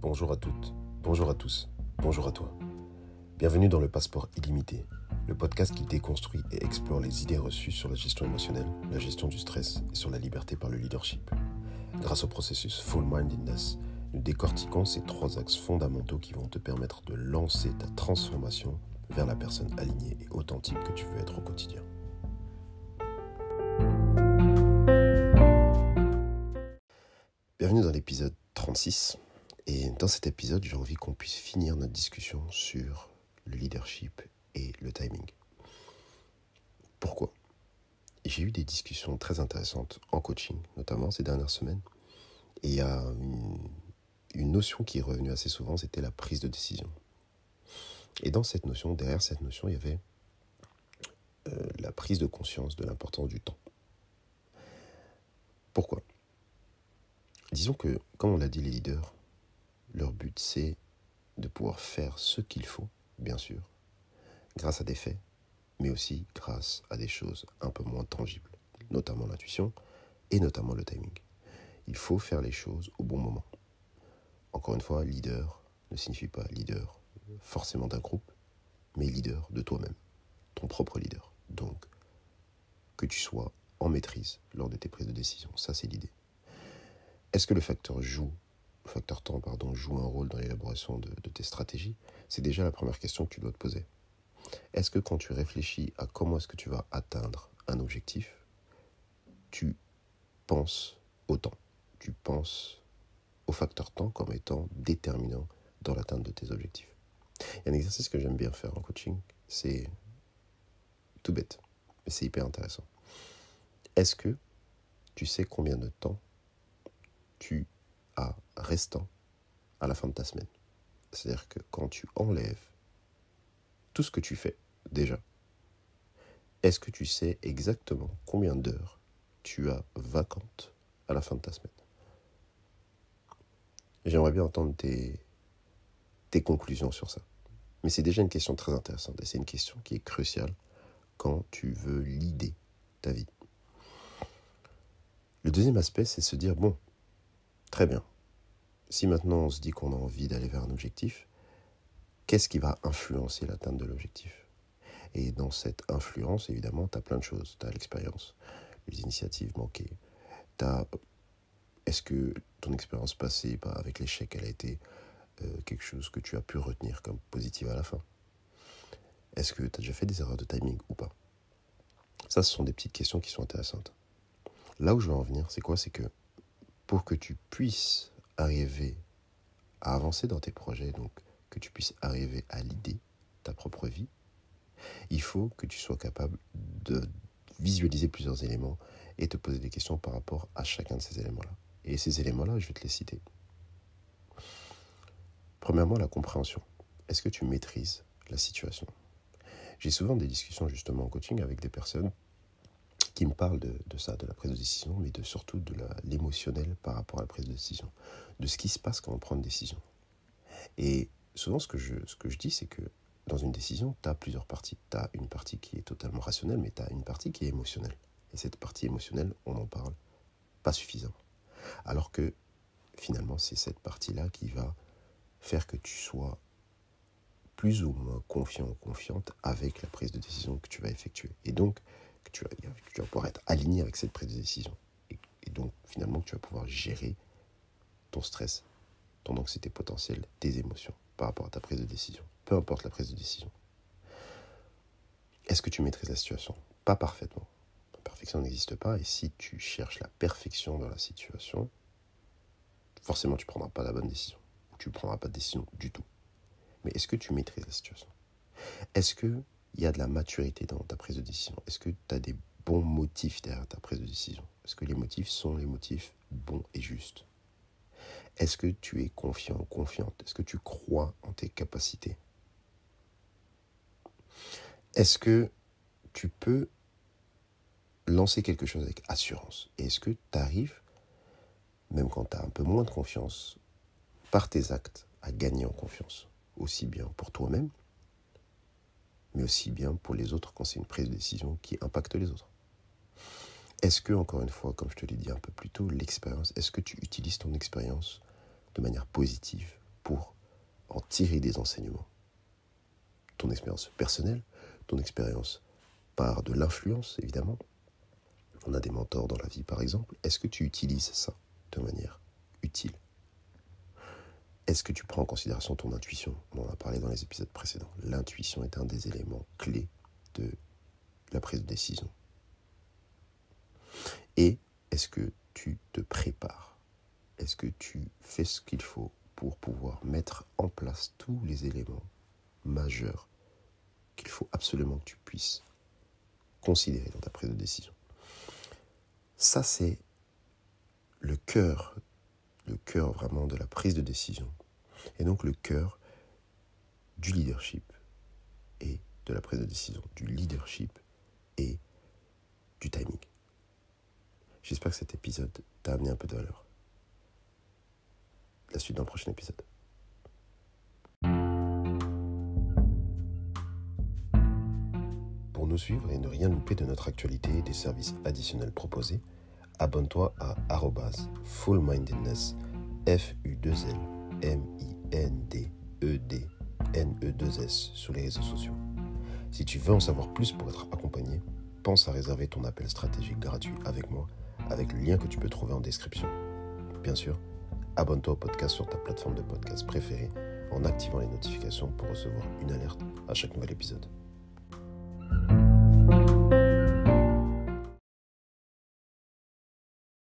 Bonjour à toutes, bonjour à tous, bonjour à toi. Bienvenue dans le Passeport illimité, le podcast qui déconstruit et explore les idées reçues sur la gestion émotionnelle, la gestion du stress et sur la liberté par le leadership. Grâce au processus Full Mindedness, nous décortiquons ces 3 axes fondamentaux qui vont te permettre de lancer ta transformation vers la personne alignée et authentique que tu veux être au quotidien. Bienvenue dans l'épisode 36. Et dans cet épisode, j'ai envie qu'on puisse finir notre discussion sur le leadership et le timing. Pourquoi ? J'ai eu des discussions très intéressantes en coaching, notamment ces dernières semaines. Et il y a une notion qui est revenue assez souvent, c'était la prise de décision. Et dans cette notion, derrière cette notion, il y avait la prise de conscience de l'importance du temps. Pourquoi ? Disons que, comme on l'a dit, les leaders, leur but, c'est de pouvoir faire ce qu'il faut, bien sûr, grâce à des faits, mais aussi grâce à des choses un peu moins tangibles, notamment l'intuition et notamment le timing. Il faut faire les choses au bon moment. Encore une fois, leader ne signifie pas leader forcément d'un groupe, mais leader de toi-même, ton propre leader. Donc, que tu sois en maîtrise lors de tes prises de décision, ça c'est l'idée. Est-ce que le facteur temps joue un rôle dans l'élaboration de tes stratégies ? C'est déjà la première question que tu dois te poser. Est-ce que quand tu réfléchis à comment est-ce que tu vas atteindre un objectif, tu penses au temps, tu penses au facteur temps comme étant déterminant dans l'atteinte de tes objectifs ? Il y a un exercice que j'aime bien faire en coaching, c'est tout bête, mais c'est hyper intéressant. Est-ce que tu sais combien de temps tu as restant à la fin de ta semaine ? C'est-à-dire que quand tu enlèves tout ce que tu fais déjà, est-ce que tu sais exactement combien d'heures tu as vacantes à la fin de ta semaine ? J'aimerais bien entendre tes conclusions sur ça. Mais c'est déjà une question très intéressante et c'est une question qui est cruciale quand tu veux leader ta vie. Le deuxième aspect, c'est se dire, bon, très bien, si maintenant on se dit qu'on a envie d'aller vers un objectif, qu'est-ce qui va influencer l'atteinte de l'objectif ? Et dans cette influence, évidemment, tu as plein de choses. Tu as l'expérience, les initiatives manquées. Est-ce que ton expérience passée avec l'échec, elle a été quelque chose que tu as pu retenir comme positive à la fin ? Est-ce que tu as déjà fait des erreurs de timing ou pas ? Ça, ce sont des petites questions qui sont intéressantes. Là où je veux en venir, c'est quoi ? C'est que pour que tu puisses arriver à avancer dans tes projets, donc que tu puisses arriver à leader ta propre vie, il faut que tu sois capable de visualiser plusieurs éléments et te poser des questions par rapport à chacun de ces éléments-là. Et ces éléments-là, je vais te les citer. Premièrement, la compréhension. Est-ce que tu maîtrises la situation ? J'ai souvent des discussions justement en coaching avec des personnes qui me parlent de ça, de la prise de décision, mais surtout de l'émotionnel par rapport à la prise de décision, de ce qui se passe quand on prend une décision. Et souvent, ce que je dis, c'est que dans une décision, tu as plusieurs parties. Tu as une partie qui est totalement rationnelle, mais tu as une partie qui est émotionnelle. Et cette partie émotionnelle, on n'en parle pas suffisamment. Alors que finalement, c'est cette partie-là qui va faire que tu sois plus ou moins confiant ou confiante avec la prise de décision que tu vas effectuer. Et donc, que tu vas pouvoir être aligné avec cette prise de décision. Et donc, finalement, que tu vas pouvoir gérer ton stress, ton anxiété potentielle, tes émotions par rapport à ta prise de décision. Peu importe la prise de décision. Est-ce que tu maîtrises la situation ? Pas parfaitement. La perfection n'existe pas. Et si tu cherches la perfection dans la situation, forcément, tu ne prendras pas la bonne décision. Ou tu ne prendras pas de décision du tout. Mais est-ce que tu maîtrises la situation ? Est-ce qu'il y a de la maturité dans ta prise de décision ? Est-ce que tu as des bons motifs derrière ta prise de décision ? Est-ce que les motifs sont les motifs bons et justes ? Est-ce que tu es confiant ou confiante ? Est-ce que tu crois en tes capacités ? Est-ce que tu peux lancer quelque chose avec assurance ? Et est-ce que tu arrives, même quand tu as un peu moins de confiance, par tes actes, à gagner en confiance ? Aussi bien pour toi-même, mais aussi bien pour les autres quand c'est une prise de décision qui impacte les autres. Est-ce que, encore une fois, comme je te l'ai dit un peu plus tôt, l'expérience, est-ce que tu utilises ton expérience de manière positive pour en tirer des enseignements. Ton expérience personnelle, ton expérience par de l'influence, évidemment. On a des mentors dans la vie, par exemple. Est-ce que tu utilises ça de manière utile ? Est-ce que tu prends en considération ton intuition ? On en a parlé dans les épisodes précédents. L'intuition est un des éléments clés de la prise de décision. Et est-ce que tu te prépares ? Est-ce que tu fais ce qu'il faut pour pouvoir mettre en place tous les éléments majeurs qu'il faut absolument que tu puisses considérer dans ta prise de décision ? Ça, c'est le cœur vraiment de la prise de décision, et donc le cœur du leadership et de la prise de décision, du leadership et du timing. J'espère que cet épisode t'a amené un peu de valeur. La suite dans le prochain épisode. Pour nous suivre et ne rien louper de notre actualité et des services additionnels proposés, abonne-toi à @fullmindedness, FULMINDEDNES sur les réseaux sociaux. Si tu veux en savoir plus pour être accompagné, pense à réserver ton appel stratégique gratuit avec moi, avec le lien que tu peux trouver en description. Bien sûr, abonne-toi au podcast sur ta plateforme de podcast préférée en activant les notifications pour recevoir une alerte à chaque nouvel épisode.